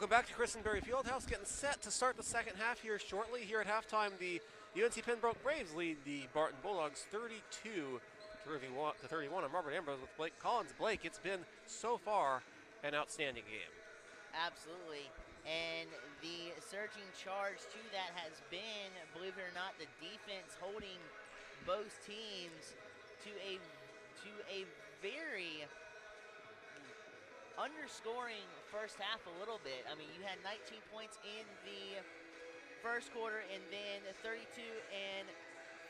Welcome back to Christenberry Fieldhouse, getting set to start the second half here shortly. Here at halftime, the UNC Pembroke Braves lead the Barton Bulldogs 32-31. I'm Robert Ambrose with Blake Collins. Blake, it's been so far an outstanding game. Absolutely, and the surging charge to that has been, believe it or not, the defense holding both teams to a very underscoring first half a little bit. I mean, you had 19 points in the first quarter and then 32 and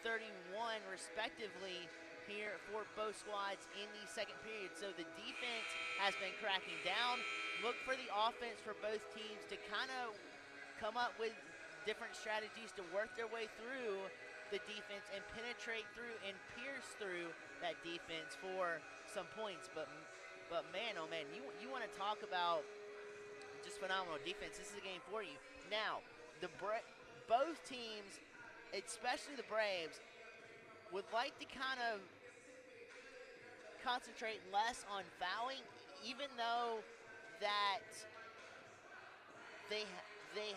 31 respectively here for both squads in the second period. So the defense has been cracking down. Look for the offense for both teams to kind of come up with different strategies to work their way through the defense and penetrate through and pierce through that defense for some points. But man, oh man, you want to talk about just phenomenal defense. This is a game for you. Now, both teams, especially the Braves, would like to kind of concentrate less on fouling, even though that they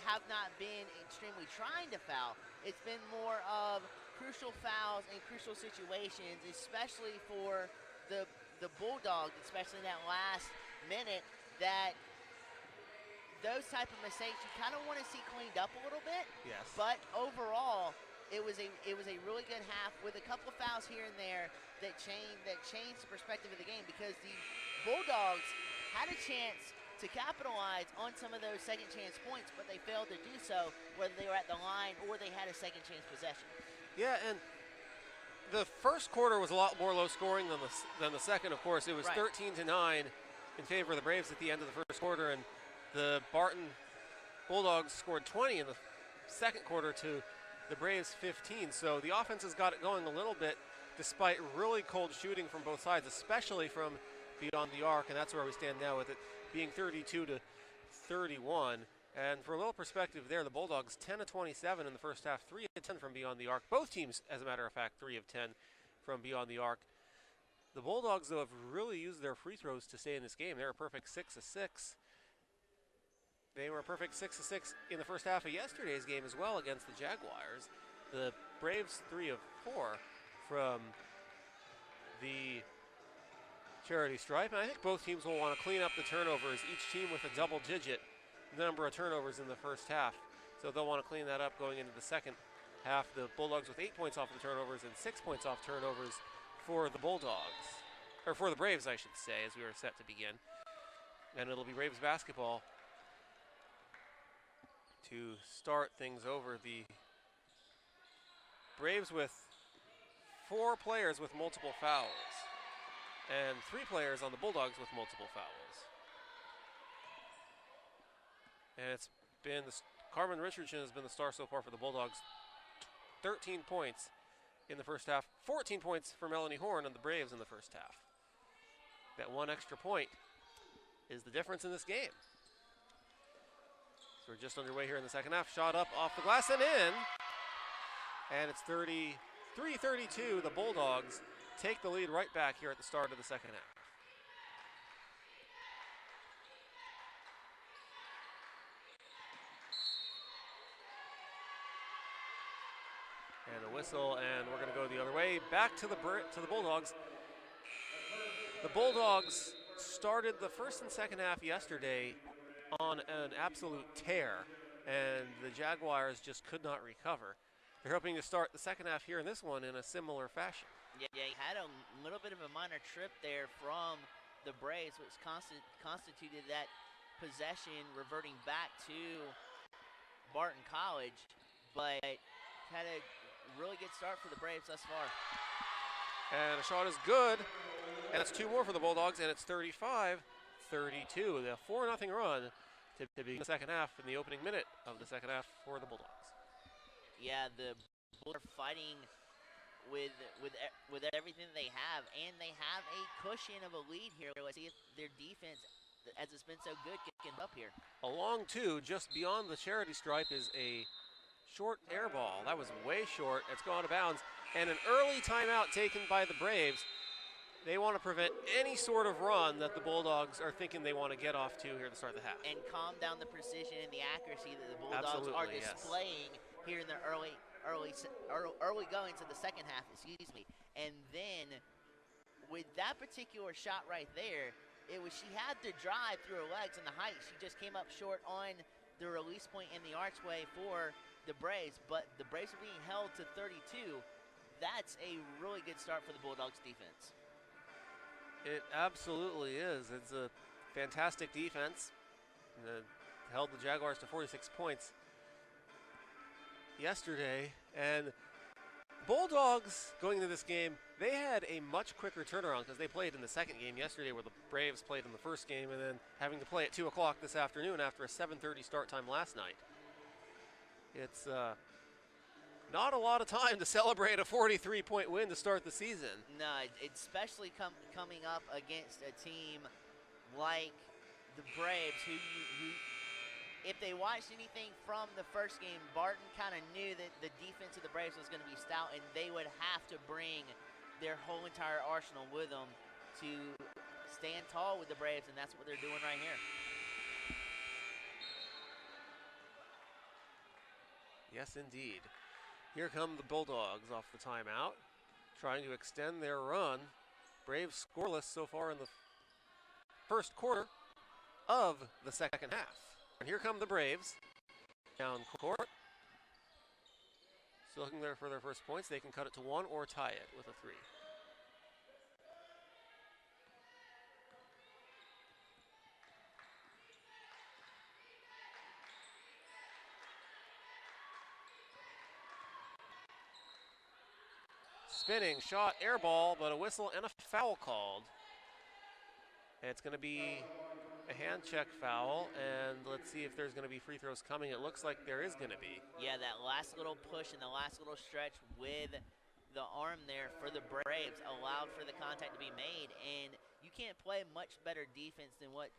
have not been extremely trying to foul. It's been more of crucial fouls and crucial situations, especially for the Bulldogs, especially in that last minute, that those type of mistakes you kind of want to see cleaned up a little bit. Yes. But overall, it was a really good half with a couple of fouls here and there that changed the perspective of the game, because the Bulldogs had a chance to capitalize on some of those second chance points, but they failed to do so, whether they were at the line or they had a second chance possession. Yeah, and the first quarter was a lot more low scoring than the second, of course. It was 13-9 in favor of the Braves at the end of the first quarter, and the Barton Bulldogs scored 20 in the second quarter to the Braves 15. So the offense has got it going a little bit, despite really cold shooting from both sides, especially from beyond the arc, and that's where we stand now with it being 32-31. And for a little perspective there, the Bulldogs 10-27 in the first half, 3 of 10 from beyond the arc. Both teams, as a matter of fact, 3 of 10 from beyond the arc. The Bulldogs, though, have really used their free throws to stay in this game. They're a perfect 6 of 6. They were a perfect 6 of 6 in the first half of yesterday's game as well against the Jaguars. The Braves 3 of 4 from the charity stripe. And I think both teams will want to clean up the turnovers, each team with a double-digit number of turnovers in the first half. So they'll want to clean that up going into the second half. The Bulldogs with 8 points off the turnovers and 6 points off turnovers for the Bulldogs. Or for the Braves, I should say, as we are set to begin. And it'll be Braves basketball to start things over. The Braves with 4 players with multiple fouls and 3 players on the Bulldogs with multiple fouls. And it's been Carmen Richardson has been the star so far for the Bulldogs. 13 points in the first half, 14 points for Melanie Horn on the Braves in the first half. That one extra point is the difference in this game. So we're just underway here in the second half. Shot up off the glass and in. And it's 33-32. The Bulldogs take the lead right back here at the start of the second half. And a whistle, and we're going to go the other way. Back to the Bulldogs. The Bulldogs started the first and second half yesterday on an absolute tear, and the Jaguars just could not recover. They're hoping to start the second half here in this one in a similar fashion. Yeah, he had a little bit of a minor trip there from the Braves, which constituted that possession reverting back to Barton College, but had a really good start for the Braves thus far. And a shot is good, and it's 2 more for the Bulldogs, and it's 35-32. The 4-0 run to begin the second half in the opening minute of the second half for the Bulldogs. Yeah, the Bulldogs are fighting with everything they have, and they have a cushion of a lead here. Let's see if their defense, as it's been so good, can up here. Along 2, just beyond the charity stripe, is a short air ball. That was way short. It's gone out of bounds. And an early timeout taken by the Braves. They want to prevent any sort of run that the Bulldogs are thinking they want to get off to here at the start of the half. And calm down the precision and the accuracy that the Bulldogs Absolutely, are displaying here in the early goings of the second half, excuse me. And then with that particular shot right there, she had to drive through her legs and the height. She just came up short on the release point in the archway for the Braves, but the Braves are being held to 32. That's a really good start for the Bulldogs defense. It absolutely is. It's a fantastic defense. Held the Jaguars to 46 points yesterday. And Bulldogs, going into this game, they had a much quicker turnaround because they played in the second game yesterday where the Braves played in the first game and then having to play at 2 o'clock this afternoon after a 7:30 start time last night. It's not a lot of time to celebrate a 43-point win to start the season. No, especially coming up against a team like the Braves, who if they watched anything from the first game, Barton kind of knew that the defense of the Braves was going to be stout, and they would have to bring their whole entire arsenal with them to stand tall with the Braves, and that's what they're doing right here. Yes, indeed. Here come the Bulldogs off the timeout, trying to extend their run. Braves scoreless so far in the first quarter of the second half. And here come the Braves down court. Still looking there for their first points. They can cut it to 1 or tie it with a 3. Spinning shot, air ball, but a whistle and a foul called. And it's going to be a hand check foul, and let's see if there's going to be free throws coming. It looks like there is going to be. Yeah, that last little push and the last little stretch with the arm there for the Braves allowed for the contact to be made, and you can't play much better defense than what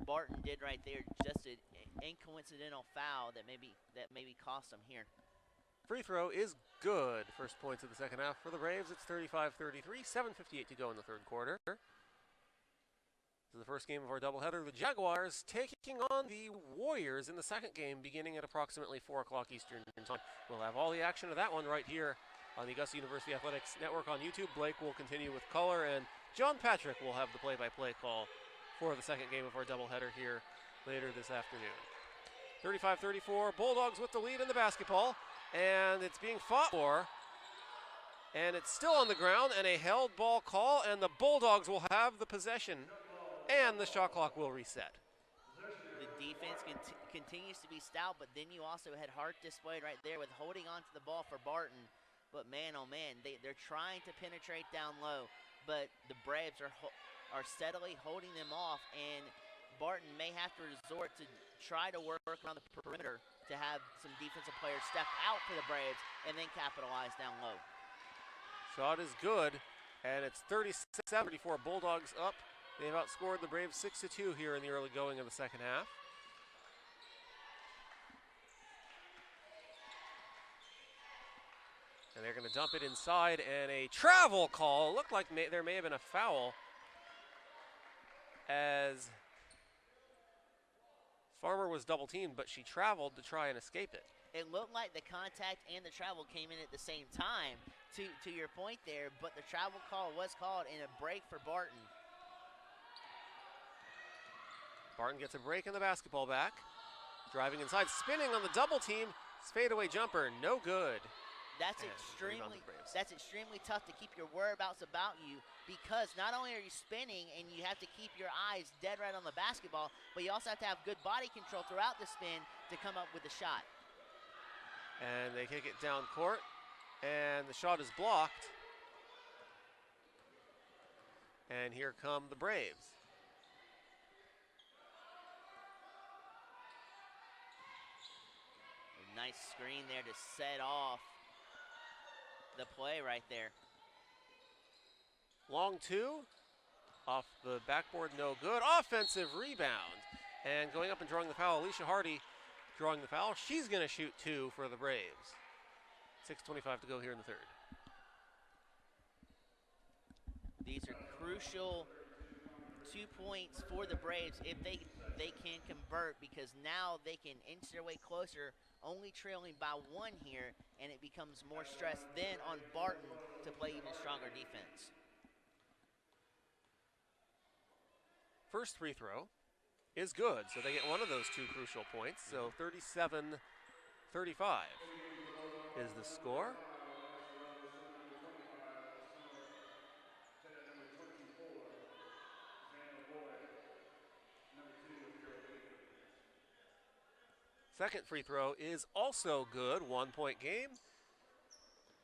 Barton did right there. Just an incoincidental foul that maybe cost them here. Free throw is good. First points of the second half for the Braves. It's 35-33, 7:58 to go in the third quarter. This is the first game of our doubleheader. The Jaguars taking on the Warriors in the second game, beginning at approximately 4 o'clock Eastern time. We'll have all the action of that one right here on the Augusta University Athletics Network on YouTube. Blake will continue with color, and John Patrick will have the play-by-play call for the second game of our doubleheader here later this afternoon. 35-34, Bulldogs with the lead in the basketball, and it's being fought for. And it's still on the ground, and a held ball call, and the Bulldogs will have the possession. And the shot clock will reset. The defense continues to be stout, but then you also had heart displayed right there with holding on to the ball for Barton. But man, oh man, they're trying to penetrate down low, but the Braves are steadily holding them off, and Barton may have to resort to try to work around the perimeter to have some defensive players step out for the Braves and then capitalize down low. Shot is good, and it's 36-74. Bulldogs up. They've outscored the Braves 6-2 here in the early going of the second half. And they're going to dump it inside, and a travel call. It looked like there may have been a foul as Farmer was double teamed, but she traveled to try and escape it. It looked like the contact and the travel came in at the same time, to your point there, but the travel call was called in a break for Barton. Barton gets a break in the basketball back. Driving inside, spinning on the double team. Fadeaway jumper, no good. That's extremely tough to keep your whereabouts about you, because not only are you spinning and you have to keep your eyes dead right on the basketball, but you also have to have good body control throughout the spin to come up with the shot. And they kick it down court, and the shot is blocked. And here come the Braves. Nice screen there to set off the play right there. Long two, off the backboard, no good. Offensive rebound. And going up and drawing the foul, Alicia Hardy drawing the foul. She's going to shoot 2 for the Braves. 6:25 to go here in the third. These are crucial 2 points for the Braves if they can convert, because now they can inch their way closer, only trailing by 1 here, and it becomes more stress then on Barton to play even stronger defense. First free throw is good, so they get one of those 2 crucial points. So 37-35 is the score. Second free throw is also good, 1-point game.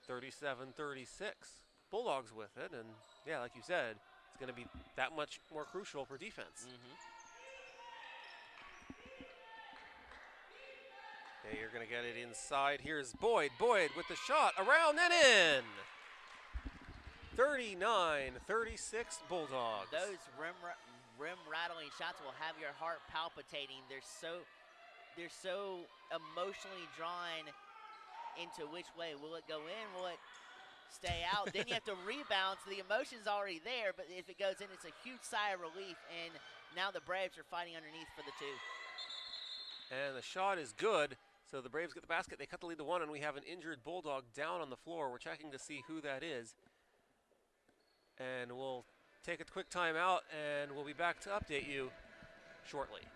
37-36. Bulldogs with it, and yeah, like you said, it's going to be that much more crucial for defense. Okay, you're going to get it inside. Here's Boyd. Boyd with the shot, around and in. 39-36 Bulldogs. Those rim rattling shots will have your heart palpitating. They're so emotionally drawn into which way. Will it go in? Will it stay out? Then you have to rebound, so the emotion's already there, but if it goes in, it's a huge sigh of relief, and now the Braves are fighting underneath for the 2. And the shot is good, so the Braves get the basket. They cut the lead to 1, and we have an injured Bulldog down on the floor. We're checking to see who that is. And we'll take a quick timeout, and we'll be back to update you shortly.